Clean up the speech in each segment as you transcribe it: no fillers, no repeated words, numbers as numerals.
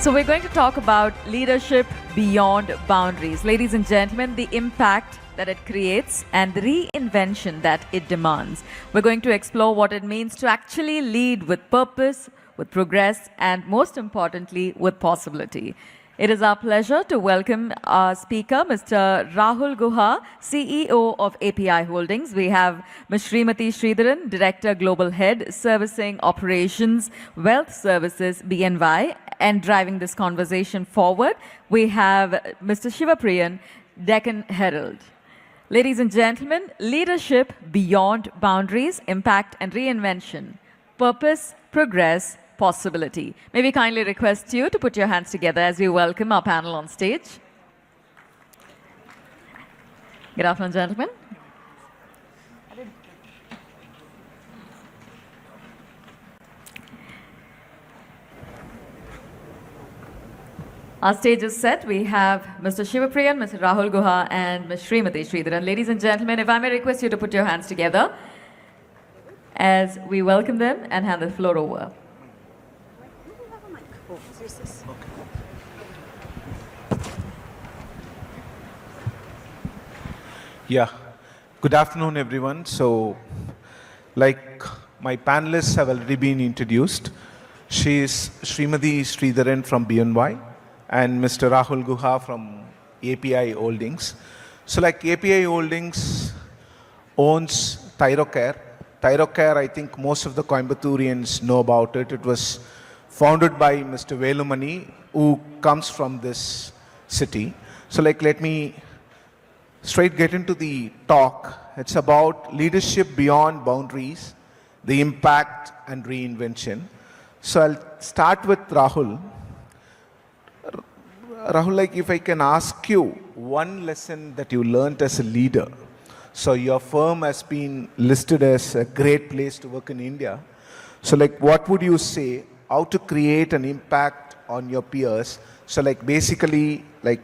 So we're going to talk about leadership beyond boundaries. Ladies and gentlemen, the impact that it creates and the reinvention that it demands. We're going to explore what it means to actually lead with purpose, with progress, and most importantly, with possibility. It is our pleasure to welcome our speaker, Mr. Rahul Guha, CEO of API Holdings. We have Ms. Srimathi Sridharan, Director Global Head, Servicing Operations, Wealth Services, BNY, and driving this conversation forward. We have Mr. Sivapriyan, Deccan Herald. Ladies and gentlemen, leadership beyond boundaries, impact and reinvention, purpose, progress, possibility. May we kindly request you to put your hands together as we welcome our panel on stage. Good afternoon, gentlemen. Our stage is set. We have Mr. Sivapriyan, Mr. Rahul Guha, and Ms. Srimathi Sridharan. Ladies and gentlemen, if I may request you to put your hands together as we welcome them and hand the floor over. Yeah, good afternoon everyone. So, like my panelists have already been introduced, she is Srimathi Sridharan from BNY and Mr. Rahul Guha from API Holdings. So like API Holdings owns Thyrocare. Thyrocare, I think most of the Coimbatorians know about it. It was founded by Mr. Velumani, who comes from this city. So like let me straight get into the talk. It's about leadership beyond boundaries, the impact and reinvention. So I'll start with Rahul. Rahul, like if I can ask you one lesson that you learned as a leader. So your firm has been listed as a great place to work in India. So like what would you say, how to create an impact on your peers? So like basically like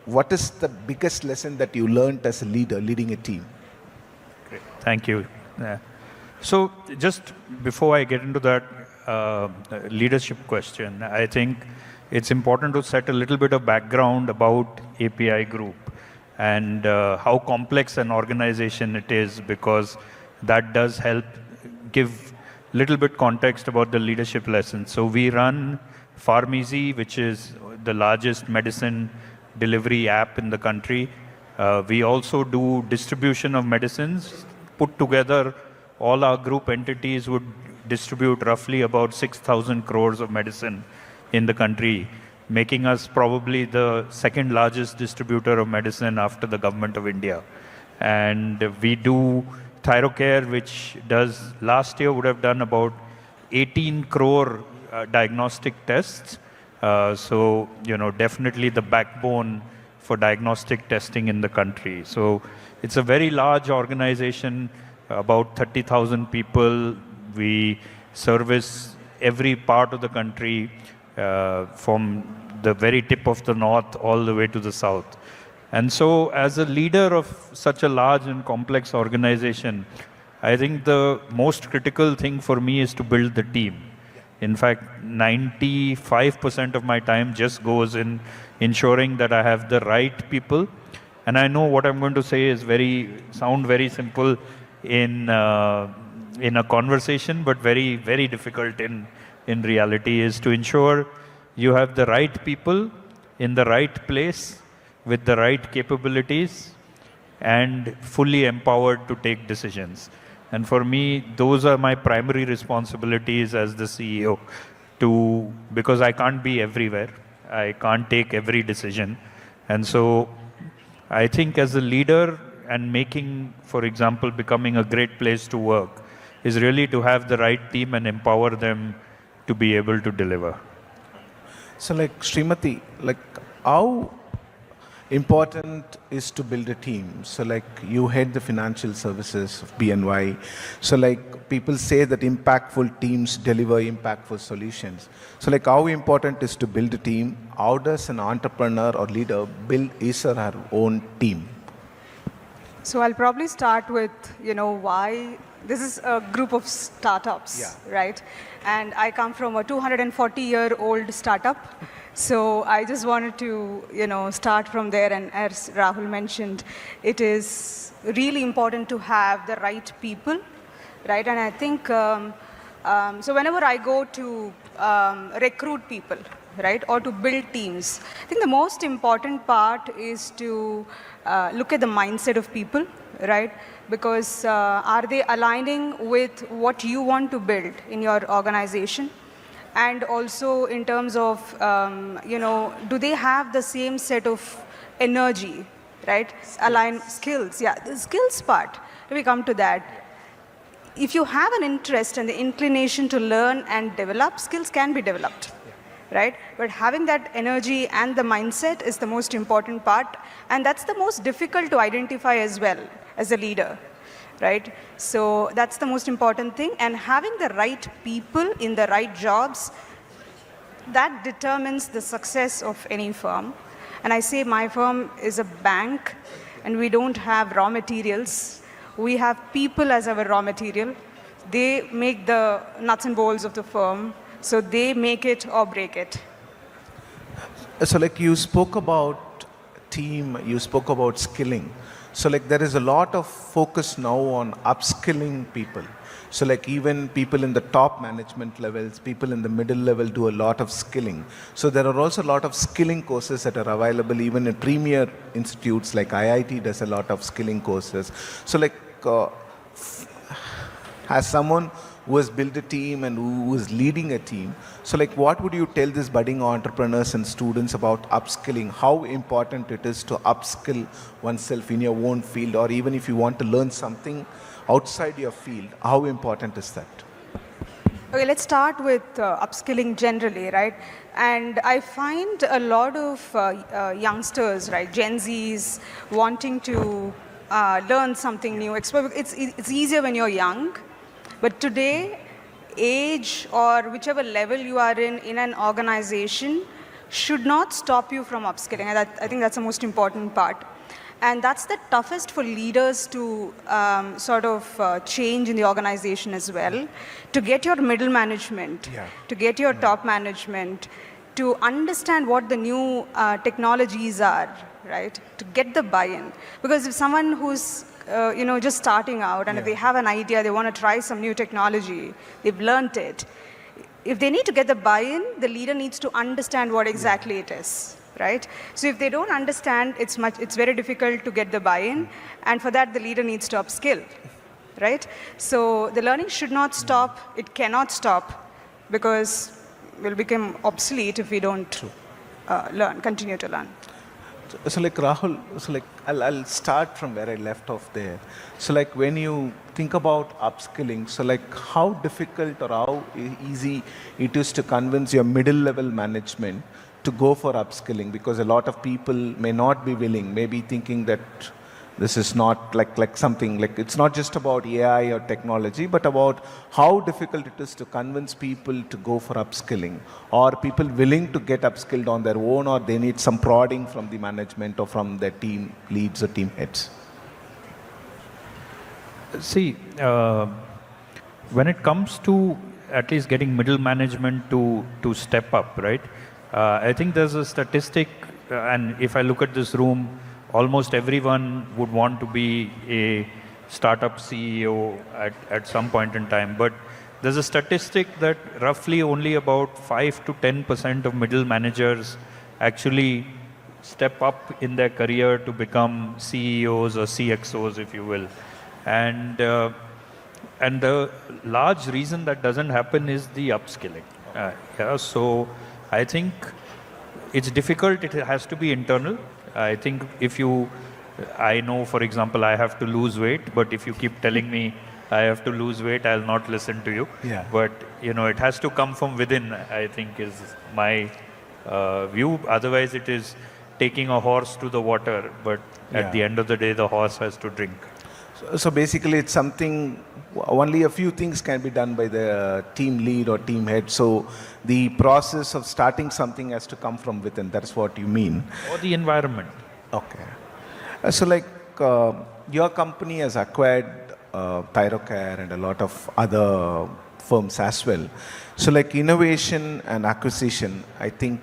what is the biggest lesson that you learned as a leader leading a team? Great. Thank you. So just before I get into that leadership question, I think it's important to set a little bit of background about API Group and how complex an organization it is, because that does help give little bit context about the leadership lessons. So we run Pharmeasy, which is the largest medicine delivery app in the country. We also do distribution of medicines. Put together, all our group entities would distribute roughly about 6,000 crores of medicine in the country, making us probably the second largest distributor of medicine after the government of India. And we do Thyrocare, which does, last year would have done about 18 crore diagnostic tests. So, you know, definitely the backbone for diagnostic testing in the country. So it's a very large organization, about 30,000 people. We service every part of the country, from the very tip of the north all the way to the south. And so as a leader of such a large and complex organization, I think the most critical thing for me is to build the team. In fact, 95% of my time just goes in ensuring that I have the right people. And I know what I'm going to say is sound very simple in a conversation, but very, very difficult in reality, is to ensure you have the right people in the right place with the right capabilities and fully empowered to take decisions. And for me, those are my primary responsibilities as the CEO, because I can't be everywhere. I can't take every decision. And so I think as a leader and making, for example, becoming a great place to work is really to have the right team and empower them to be able to deliver. So like Srimathi, like how important is to build a team? So like you head the financial services of BNY. So like people say that impactful teams deliver impactful solutions. So like how important is to build a team? How does an entrepreneur or leader build his or her own team? So I'll probably start with, why this is a group of startups, right? And I come from a 240-year-old startup. So I just wanted to, start from there. And as Rahul mentioned, it is really important to have the right people, right? And I think, so whenever I go to recruit people, right, or to build teams, I think the most important part is to look at the mindset of people, right? Because are they aligning with what you want to build in your organization? And also in terms of, do they have the same set of energy, right? Align skills, the skills part. Let me come to that. If you have an interest and the inclination to learn and develop, skills can be developed, right? But having that energy and the mindset is the most important part, and that's the most difficult to identify as well as a leader, right? So that's the most important thing, and having the right people in the right jobs, that determines the success of any firm. And I say my firm is a bank, and we don't have raw materials. We have people as our raw material. They make the nuts and bolts of the firm. So they make it or break it. So like you spoke about team, you spoke about skilling. So like there is a lot of focus now on upskilling people. So like even people in the top management levels, people in the middle level do a lot of skilling. So there are also a lot of skilling courses that are available even in premier institutes like IIT does a lot of skilling courses. So like as someone who has built a team and who is leading a team, so like what would you tell these budding entrepreneurs and students about upskilling? How important it is to upskill oneself in your own field, or even if you want to learn something outside your field, how important is that? Okay, let's start with upskilling generally, right? And I find a lot of youngsters, right, Gen Zs, wanting to learn something new. It's easier when you're young. But today, age or whichever level you are in an organization should not stop you from upskilling. And I think that's the most important part. And that's the toughest for leaders to change in the organization as well. To get your middle management, to get your top management, to understand what the new technologies are, right? To get the buy-in. Because if someone who's just starting out, and if they have an idea, they want to try some new technology, they've learned it. If they need to get the buy-in, the leader needs to understand what exactly it is, right? So if they don't understand, it's very difficult to get the buy-in, and for that, the leader needs to upskill, right? So the learning should not stop. It cannot stop, because we'll become obsolete if we don't continue to learn. So like Rahul, so like I'll start from where I left off there. So like when you think about upskilling, so like how difficult or how easy it is to convince your middle level management to go for upskilling, because a lot of people may not be willing, maybe thinking that this is not like something, like it's not just about AI or technology, but about how difficult it is to convince people to go for upskilling, or people willing to get upskilled on their own, or they need some prodding from the management or from their team leads or team heads. See, when it comes to at least getting middle management to step up, right? I think there's a statistic, and if I look at this room, almost everyone would want to be a startup CEO at some point in time. But there's a statistic that roughly only about 5 to 10% of middle managers actually step up in their career to become CEOs or CXOs, if you will. And the large reason that doesn't happen is the upskilling. So I think it's difficult. It has to be internal. I think I know, for example, I have to lose weight, but if you keep telling me I have to lose weight, I'll not listen to you. But, it has to come from within, I think, is my view. Otherwise, it is taking a horse to the water, but at the end of the day, the horse has to drink. So basically, it's something, only a few things can be done by the team lead or team head. So the process of starting something has to come from within. That's what you mean. Or the environment. Okay. So like, your company has acquired Thyrocare and a lot of other firms as well. So like innovation and acquisition, I think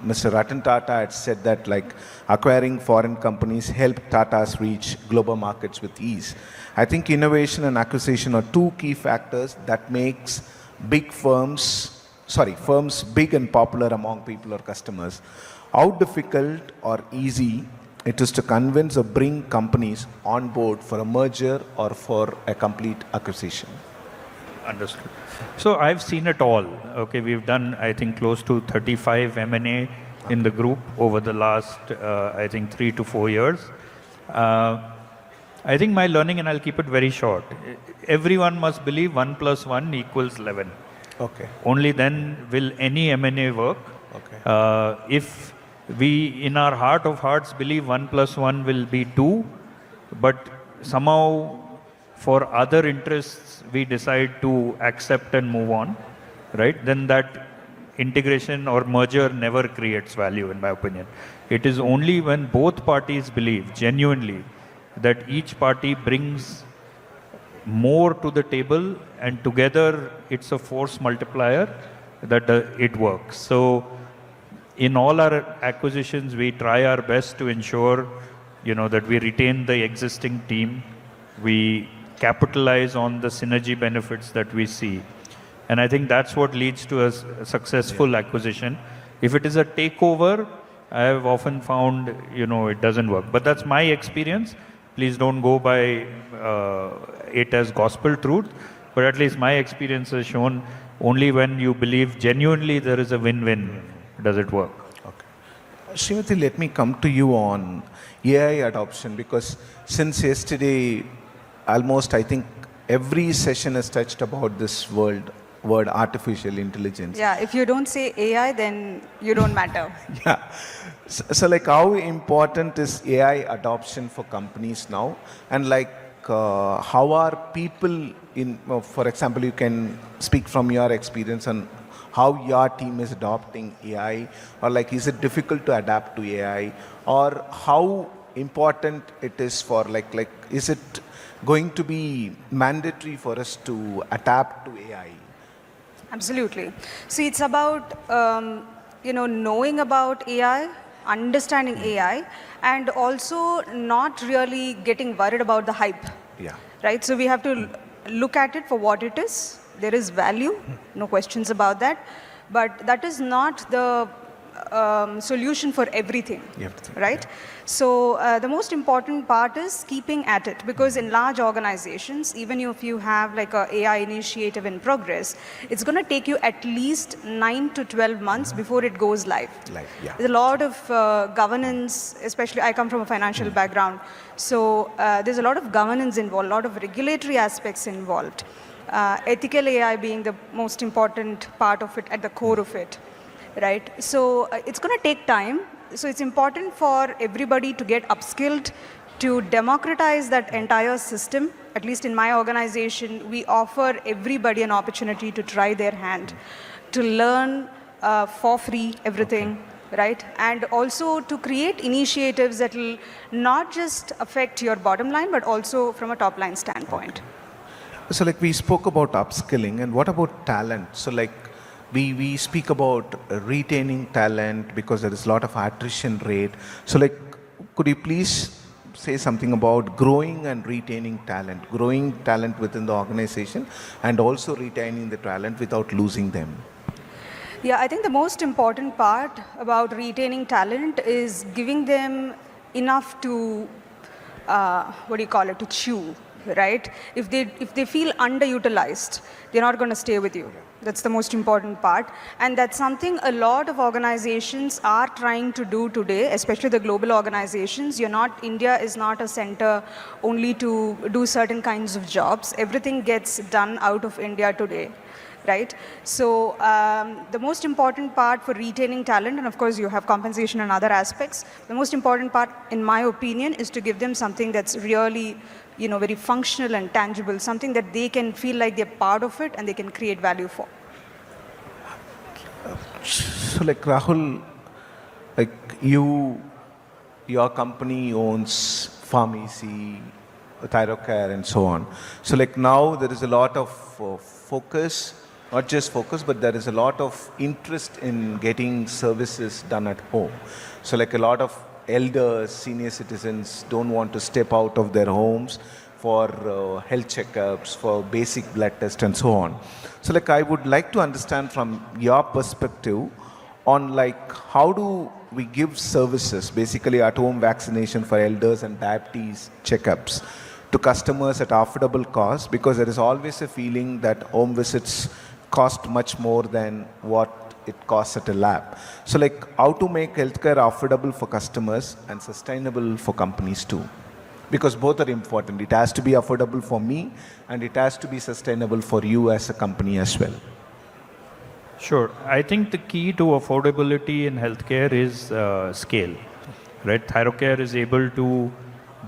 Mr. Ratan Tata had said that like acquiring foreign companies help Tatas reach global markets with ease. I think innovation and acquisition are two key factors that makes firms big and popular among people or customers. How difficult or easy it is to convince or bring companies on board for a merger or for a complete acquisition? Understood. So I've seen it all. Okay, we've done, I think, close to 35 M&A in the group over the last, I think, 3 to 4 years. I think my learning, and I'll keep it very short, everyone must believe 1 + 1 = 11. Okay. Only then will any M&A work. Okay. If we, in our heart of hearts, believe 1 + 1 will be 2, but somehow for other interests we decide to accept and move on, right? Then that integration or merger never creates value, in my opinion. It is only when both parties believe genuinely that each party brings more to the table and together it's a force multiplier that it works. So in all our acquisitions, we try our best to ensure, that we retain the existing team, we capitalize on the synergy benefits that we see. And I think that's what leads to a successful acquisition. If it is a takeover, I have often found, it doesn't work. But that's my experience. Please don't go by it as gospel truth. But at least my experience has shown only when you believe genuinely there is a win-win does it work. Okay. Srimathi, let me come to you on AI adoption, because since yesterday, almost I think every session has touched about this word artificial intelligence. Yeah, if you don't say AI, then you don't matter. Yeah. So like how important is AI adoption for companies now? And like how are people for example, you can speak from your experience on how your team is adopting AI, or like is it difficult to adapt to AI, or how important it is for like is it going to be mandatory for us to adapt to AI? Absolutely. See, it's about, knowing about AI, understanding AI, and also not really getting worried about the hype. Yeah. Right? So we have to look at it for what it is. There is value, no questions about that. But that is not the solution for everything, right? Yeah. So the most important part is keeping at it, because in large organizations, even if you have like a AI initiative in progress, it's going to take you at least 9 to 12 months before it goes live. Yeah. There's a lot of governance, especially I come from a financial background, so there's a lot of governance involved, a lot of regulatory aspects involved. Ethical AI being the most important part of it, at the core of it. Right? So it's going to take time. So it's important for everybody to get upskilled, to democratize that entire system. At least in my organization, we offer everybody an opportunity to try their hand, to learn for free everything, right? And also to create initiatives that will not just affect your bottom line, but also from a top line standpoint. So like we spoke about upskilling, and what about talent? So like we speak about retaining talent because there is a lot of attrition rate. So like, could you please say something about growing and retaining growing talent within the organization, and also retaining the talent without losing them? Yeah, I think the most important part about retaining talent is giving them enough to, to chew, right? If they feel underutilized, they're not going to stay with you. That's the most important part. And that's something a lot of organizations are trying to do today, especially the global organizations. India is not a center only to do certain kinds of jobs. Everything gets done out of India today, right? So the most important part for retaining talent, and of course you have compensation and other aspects, the most important part, in my opinion, is to give them something that's really very functional and tangible, something that they can feel like they're part of it and they can create value for. So like Rahul, like your company owns pharmacy, thyrocare and so on. So like now there is a lot of focus, not just focus, but there is a lot of interest in getting services done at home. So like a lot of elders, senior citizens don't want to step out of their homes for health checkups, for basic blood tests and so on. So like I would like to understand from your perspective on like how do we give services, basically at home vaccination for elders and diabetes checkups to customers at affordable cost, because there is always a feeling that home visits cost much more than what it costs at a lab. So like how to make healthcare affordable for customers and sustainable for companies too. Because both are important. It has to be affordable for me and it has to be sustainable for you as a company as well. Sure. I think the key to affordability in healthcare is scale, right? Thyrocare is able to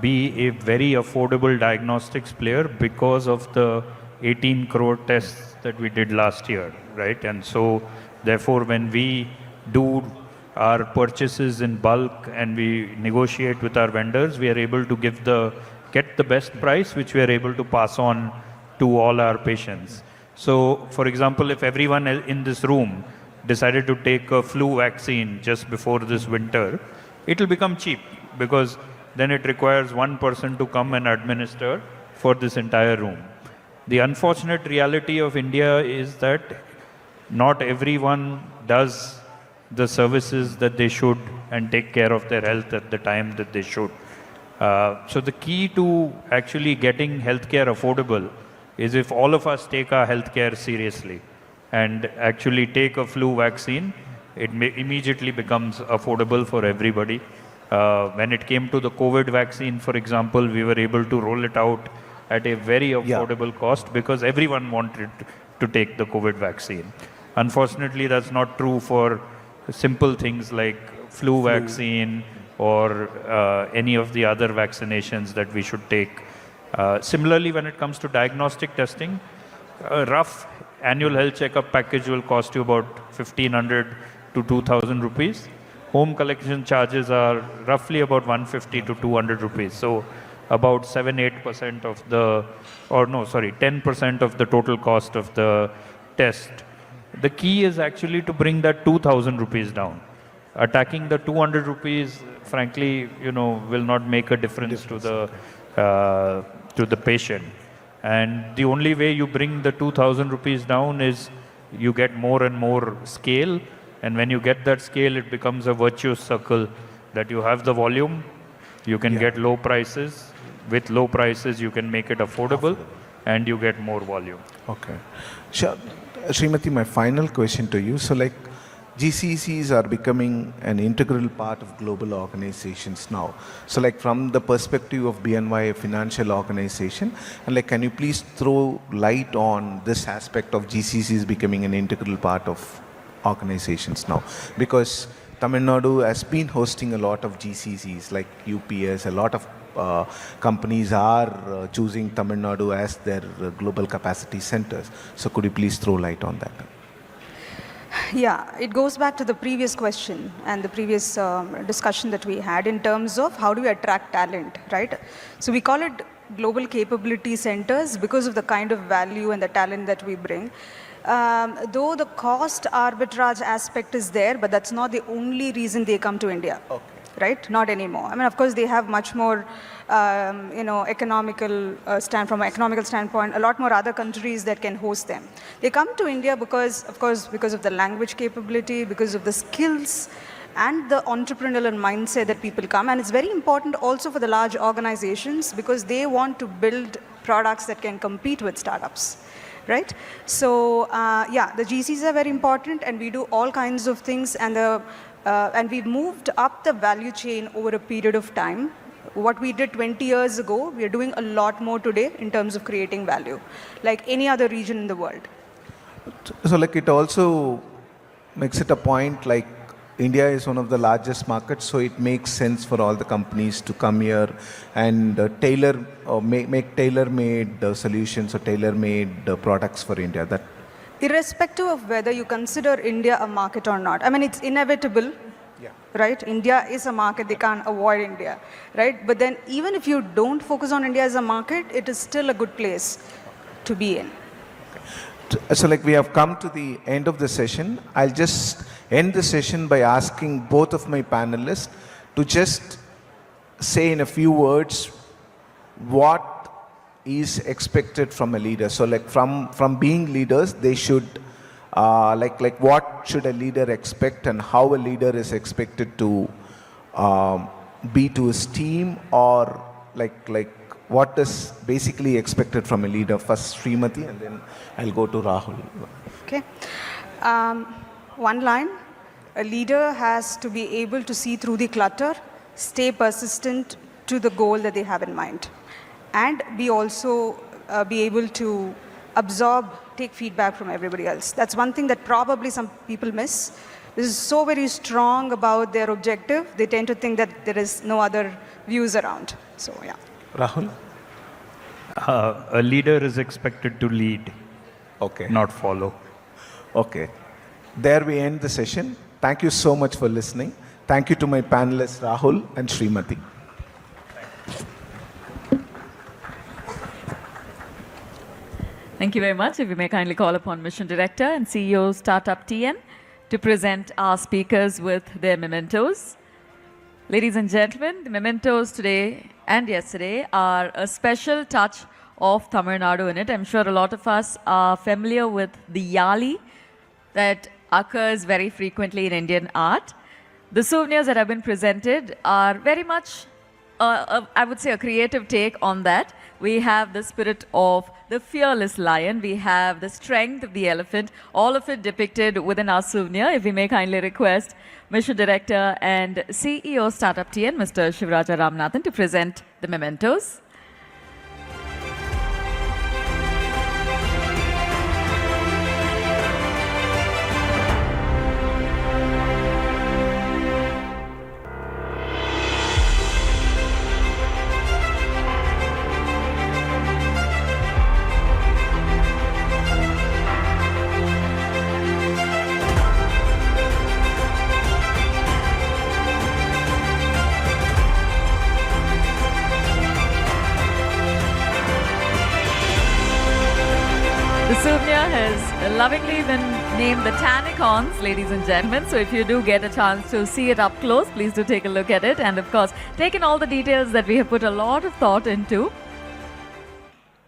be a very affordable diagnostics player because of the 18 crore tests that we did last year, right? And so, therefore, when we do our purchases in bulk and we negotiate with our vendors, we are able to get the best price, which we are able to pass on to all our patients. So, for example, if everyone in this room decided to take a flu vaccine just before this winter, it will become cheap because then it requires one person to come and administer for this entire room. The unfortunate reality of India is that not everyone does the services that they should and take care of their health at the time that they should. So the key to actually getting healthcare affordable is if all of us take our healthcare seriously and actually take a flu vaccine, it immediately becomes affordable for everybody. When it came to the COVID vaccine, for example, we were able to roll it out at a very affordable cost because everyone wanted to take the COVID vaccine. Unfortunately, that's not true for simple things like flu vaccine or any of the other vaccinations that we should take. Similarly, when it comes to diagnostic testing, a rough annual health checkup package will cost you about 1,500 to 2,000 rupees. Home collection charges are roughly about 150 to 200 rupees. So about 7-8% of the, 10% of the total cost of the test. The key is actually to bring that 2,000 rupees down. Attacking the 200 rupees, frankly, will not make a difference to the patient. And the only way you bring the 2,000 rupees down is you get more and more scale. And when you get that scale, it becomes a virtuous circle that you have the volume, you can get low prices. With low prices, you can make it affordable and you get more volume. Okay. Sure. Srimathi, my final question to you. So like GCCs are becoming an integral part of global organizations now. So like from the perspective of BNY, a financial organization, and like can you please throw light on this aspect of GCCs becoming an integral part of organizations now? Because Tamil Nadu has been hosting a lot of GCCs like UPS, a lot of companies are choosing Tamil Nadu as their global capacity centers. So could you please throw light on that? Yeah, it goes back to the previous question and the previous discussion that we had in terms of how do we attract talent, right? So we call it global capability centers because of the kind of value and the talent that we bring. Though the cost arbitrage aspect is there, but that's not the only reason they come to India. Okay. Right? Not anymore. I mean, of course, they have much more, economical from an economical standpoint, a lot more other countries that can host them. They come to India because, of course, because of the language capability, because of the skills and the entrepreneurial mindset that people come. And it's very important also for the large organizations because they want to build products that can compete with startups. Right? So, the GCs are very important and we do all kinds of things and we've moved up the value chain over a period of time. What we did 20 years ago, we are doing a lot more today in terms of creating value, like any other region in the world. So like it also makes it a point like India is one of the largest markets, so it makes sense for all the companies to come here and tailor or make tailor-made solutions or tailor-made products for India. That irrespective of whether you consider India a market or not. I mean, it's inevitable Yeah. right? India is a market, they can't avoid India, right? But then even if you don't focus on India as a market, it is still a good place to be in. So like we have come to the end of the session. I'll just end the session by asking both of my panelists to just say in a few words what is expected from a leader. So like from being leaders, they should like what should a leader expect and how a leader is expected to be to his team, or like what is basically expected from a leader. First Srimathi and then I'll go to Rahul. Okay. One line, a leader has to be able to see through the clutter, stay persistent to the goal that they have in mind, and be also be able to absorb, take feedback from everybody else. That's one thing that probably some people miss. This is so very strong about their objective, they tend to think that there is no other views around. So yeah. Rahul? A leader is expected to lead, Okay. not follow. Okay. There we end the session. Thank you so much for listening. Thank you to my panelists Rahul and Srimathi. Thank you very much. If we may kindly call upon Mission Director and CEO StartupTN to present our speakers with their mementos. Ladies and gentlemen, the mementos today and yesterday are a special touch of Tamil Nadu in it. I'm sure a lot of us are familiar with the yali that occurs very frequently in Indian art. The souvenirs that have been presented are very much, I would say, a creative take on that. We have the spirit of the fearless lion. We have the strength of the elephant. All of it depicted within our souvenir. If we may kindly request Mission Director and CEO StartupTN, Mr. Shivaraja Ramanathan, to present the mementos. The souvenir has lovingly been named the Tanicons, ladies and gentlemen. So if you do get a chance to see it up close, please do take a look at it. And of course, take in all the details that we have put a lot of thought into.